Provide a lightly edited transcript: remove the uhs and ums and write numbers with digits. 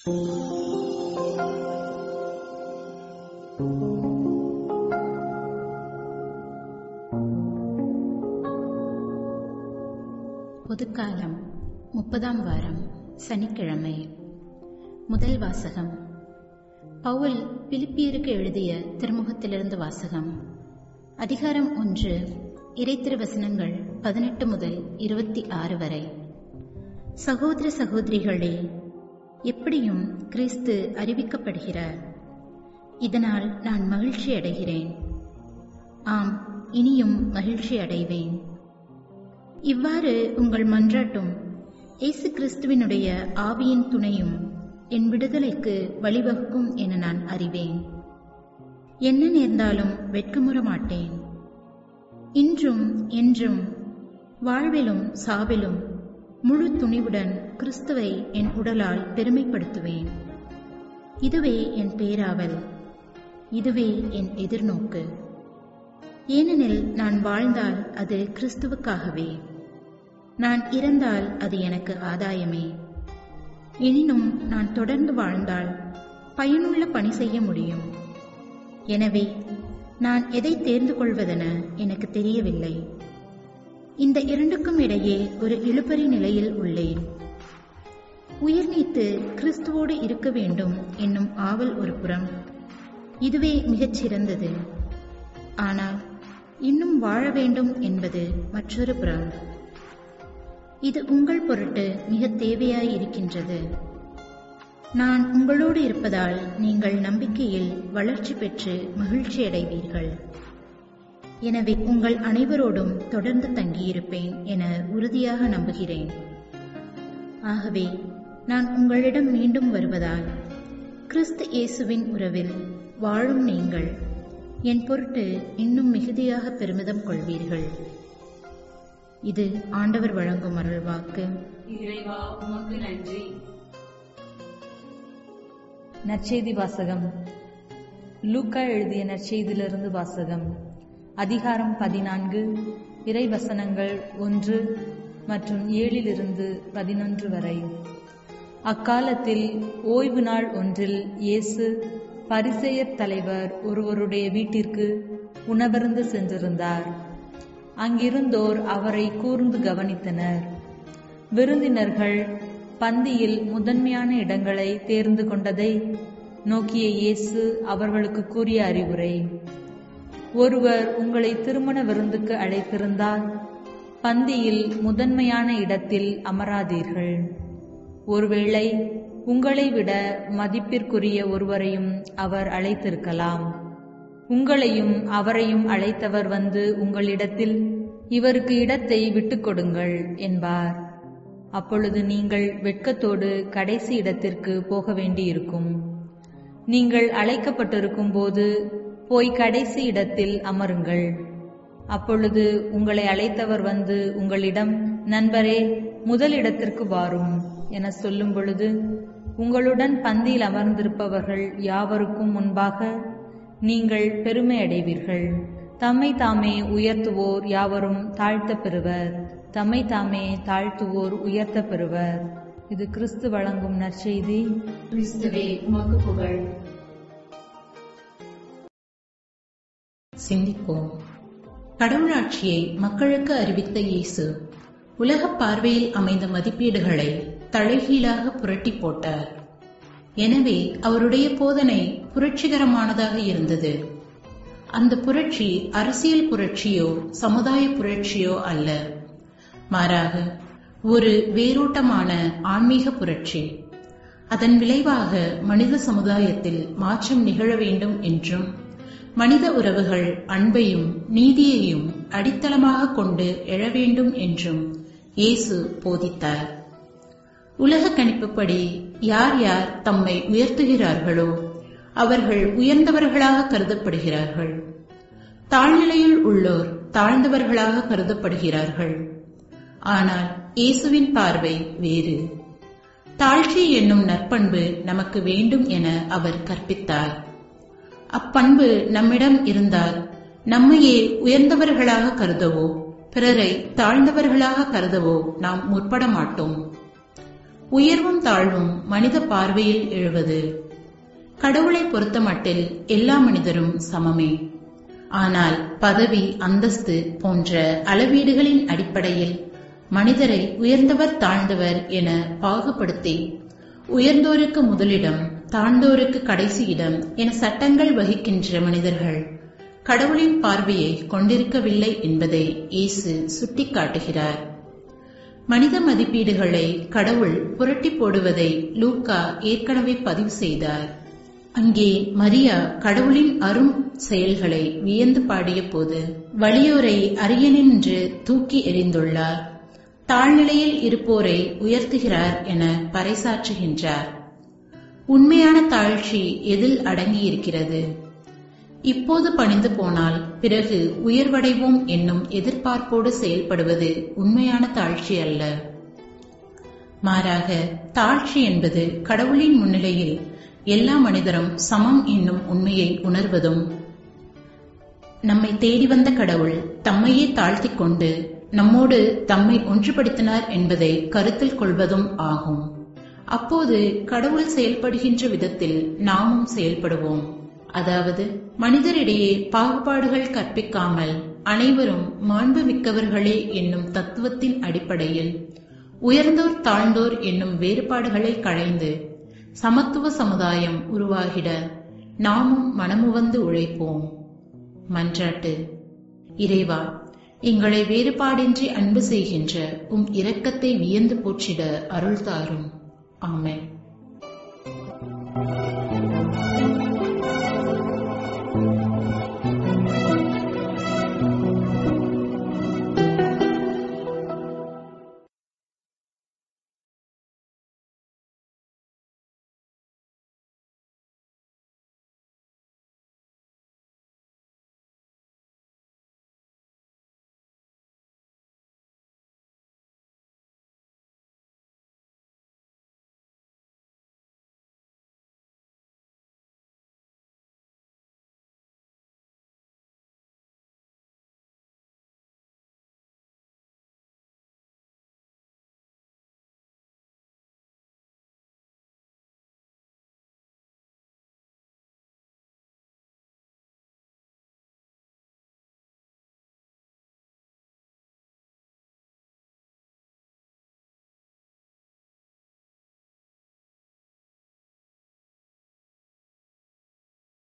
பொதுக்காலம் 30ஆம் வாரம் சனிக்கிழமை. முதல் வாசகம் பவுல் பிலிப்பியருக்கு எழுதிய திருமுகத்திலிருந்து வாசகம். அதிகாரம் 1, இறைத்திருவசனங்கள் 18 முதல் 26 வரை. சகோதர சகோதரிகளே, எப்படியும் கிறிஸ்து அறிவிக்கப்படுகிறார். இதனால் நான் மகிழ்ச்சி அடைகிறேன். ஆம், இனியும் மகிழ்ச்சி அடைவேன். இவ்வாறு உங்கள் மன்றாட்டும் இயேசு கிறிஸ்துவினுடைய ஆவியின் துணையும் என் விடுதலைக்கு வழிவகுக்கும் என நான் அறிவேன். என்ன நேர்ந்தாலும் வெட்கமுற மாட்டேன். இன்றும் என்றும் வாழ்விலும் சாவிலும் முழு துணிவுடன் கிறிஸ்துவை என் உடலால் பெருமைப்படுத்துவேன். இதுவே என் பேராவல், இதுவே என் எதிர்நோக்கு. ஏனெனில் நான் வாழ்ந்தால் அது கிறிஸ்துவுக்காகவே, நான் இறந்தால் அது எனக்கு ஆதாயமே. எனினும் நான் தொடர்ந்து வாழ்ந்தால் பயனுள்ள பணி செய்ய முடியும். எனவே நான் எதை தேர்ந்து கொள்வதென எனக்கு தெரியவில்லை. இந்த இரண்டுக்கும் இடையே ஒரு இழுபறி நிலையில் உள்ளேன். உயிர் நீத்து கிறிஸ்துவோடு இருக்க வேண்டும் என்னும் ஆவல் ஒரு புறம், இதுவே மிகச் சிறந்தது. ஆனால் இன்னும் வாழ வேண்டும் என்பது மற்றொரு புறம். இது உங்கள் பொருட்டு மிக தேவையாயிருக்கின்றது. நான் உங்களோடு இருப்பதால் நீங்கள் நம்பிக்கையில் வளர்ச்சி பெற்று மகிழ்ச்சியடைவீர்கள். எனவே உங்கள் அனைவரோடும் தொடர்ந்து தங்கியிருப்பேன் என உறுதியாக நம்புகிறேன். ஆகவே நான் உங்களிடம் மீண்டும் வருவதால் கிறிஸ்து இயேசுவின் உறவில் வாழும் நீங்கள் என் பொருட்டு இன்னும் மிகுதியாக பெருமிதம் கொள்வீர்கள். இது ஆண்டவர் வழங்கும் அருள்வாக்கு. இறைவா, உமக்கு நன்றி. நற்செய்தி வாசகம். லூக்கா எழுதிய நற்செய்தியிலிருந்து வாசகம். அதிகாரம் 14, இறைவசனங்கள் 1 மற்றும் 7 11 வரை. அக்காலத்தில் ஓய்வு நாள் ஒன்றில் இயேசு பரிசேயர் தலைவர் ஒருவருடைய வீட்டிற்கு உணவருந்து சென்றிருந்தார். அங்கிருந்தோர் அவரை கூர்ந்து கவனித்தனர். விருந்தினர்கள் பந்தியில் முதன்மையான இடங்களை தேர்ந்து கொண்டதை நோக்கிய இயேசு அவர்களுக்கு கூறிய அறிவுரை: ஒருவர் உங்களை திருமண விருந்துக்கு அழைத்திருந்தால் பந்தியில் முதன்மையான இடத்தில் அமராதீர்கள். ஒருவேளை உங்களை விட மதிப்பிற்குரிய ஒருவரையும் அவர் அழைத்திருக்கலாம். உங்களையும் அவரையும் அழைத்தவர் வந்து உங்களிடத்தில், இவருக்கு இடத்தை விட்டுக் கொடுங்கள் என்பார். அப்பொழுது நீங்கள் வெட்கத்தோடு கடைசி இடத்திற்கு போக வேண்டியிருக்கும். நீங்கள் அழைக்கப்பட்டிருக்கும் போது போய் கடைசி இடத்தில் அமருங்கள். அப்பொழுது உங்களை அழைத்தவர் வந்து உங்களிடம், நண்பரே, முதலிடத்திற்கு வாரும் என சொல்லும் பொழுது உங்களுடன் பந்தியில் அமர்ந்திருப்பவர்கள் யாவருக்கும் முன்பாக நீங்கள் பெருமை அடைவீர்கள். தம்மை தாமே உயர்த்துவோர் யாவரும் தாழ்த்த பெறுவர், தம்மை தாமே தாழ்த்துவோர் உயர்த்த பெறுவர். இது கிறிஸ்து வழங்கும் நற்செய்தி. கிறிஸ்துவே, உமக்கு புகழ். சிந்திப்போம். கடவுளாட்சியை மக்களுக்கு அறிவித்த இயேசு உலக பார்வையில் அமைந்த மதிப்பீடுகளை தலைகீழாக புரட்டி போட்டார். எனவே அவருடைய போதனை புரட்சிகரமானதாக இருந்தது. அந்த புரட்சி அரசியல் புரட்சியோ சமுதாய புரட்சியோ அல்ல, மாறாக ஒரு வேரோட்டமான ஆன்மீக புரட்சி. அதன் விளைவாக மனித சமுதாயத்தில் மாற்றம் நிகழ வேண்டும் என்றும், மனித உறவுகள் அன்பையும் நீதியையும் அடித்தளமாக கொண்டு எழ வேண்டும் என்றும் இயேசு போதித்தார். உலக கணிப்புப்படி யார் யார் தம்மை உயர்த்துகிறார்களோ அவர்கள் உயர்ந்தவர்களாக கருதப்படுகிறார்கள். தாழ்நிலையில் உள்ளோர் தாழ்ந்தவர்களாக கருதப்படுகிறார்கள். ஆனால் இயேசுவின் பார்வை வேறு. தாழ்ச்சி என்னும் நற்பண்பு நமக்கு வேண்டும் என அவர் கற்பித்தார். அப்பண்பு நம்மிடம் இருந்தால் நம்மையே உயர்ந்தவர்களாக கருதவோ பிறரை தாழ்ந்தவர்களாக கருதவோ நாம் முற்பட மாட்டோம். உயர்வும் தாழ்வும் மனித பார்வையில் எழுவது. கடவுளை பொறுத்தமட்டில் எல்லா மனிதரும் சமமே. ஆனால் பதவி, அந்தஸ்து போன்ற அளவீடுகளின் அடிப்படையில் மனிதரை உயர்ந்தவர் தாழ்ந்தவர் என பாகுபடுத்தி உயர்ந்தோருக்கு முதலிடம், தாழ்ந்தோருக்கு கடைசி இடம் என சட்டங்கள் வகிக்கின்ற மனிதர்கள் கடவுளின் பார்வையை கொண்டிருக்கவில்லை என்பதை இயேசு சுட்டிக்காட்டுகிறார். மனித மதிப்பீடுகளை கடவுள் புரட்டி போடுவதை லூக்கா ஏற்கனவே பதிவு செய்தார். அங்கே மரியா கடவுளின் அரும் செயல்களை வியந்து பாடிய போது வலியோரை அரியனின்று தூக்கி எறிந்துள்ளார், தாழ்நிலையில் இருப்போரை உயர்த்துகிறார் என பறைசாற்றுகின்றார். உண்மையான தாழ்ச்சி எதில் அடங்கியிருக்கிறது? இப்போது பணிந்து போனால் பிறகு உயர்வடைவோம் என்னும் எதிர்பார்ப்போடு செயல்படுவது உண்மையான தாழ்ச்சி அல்ல. மாறாக தாழ்ச்சி என்பது கடவுளின் முன்னிலையில் எல்லா மனிதரும் சமம் என்னும் உண்மையை உணர்வதும், நம்மை தேடி வந்த கடவுள் தம்மையே தாழ்த்திக் கொண்டு நம்மோடு தம்மை ஒன்றுபடுத்தினார் என்பதை கருத்தில் கொள்வதும் ஆகும். அப்போது கடவுள் செயல்படுகின்ற விதத்தில் நாமும் செயல்படுவோம். அதாவது மனிதரிடையே பாகுபாடுகள் கற்பிக்காமல் அனைவரும் மாண்பு மிக்கவர்களே என்னும் தத்துவத்தின் அடிப்படையில் உயர்ந்தோர் தாழ்ந்தோர் என்னும் வேறுபாடுகளை களைந்து சமத்துவ சமுதாயம் உருவாகிட நாமும் மனமுவந்து உழைப்போம். மன்றாட்டு. இறைவா, எங்களை வேறுபாடின்றி அன்பு செய்கின்ற உம் இரக்கத்தை வியந்து போற்றிட அருள் தாரும். ஆமென்.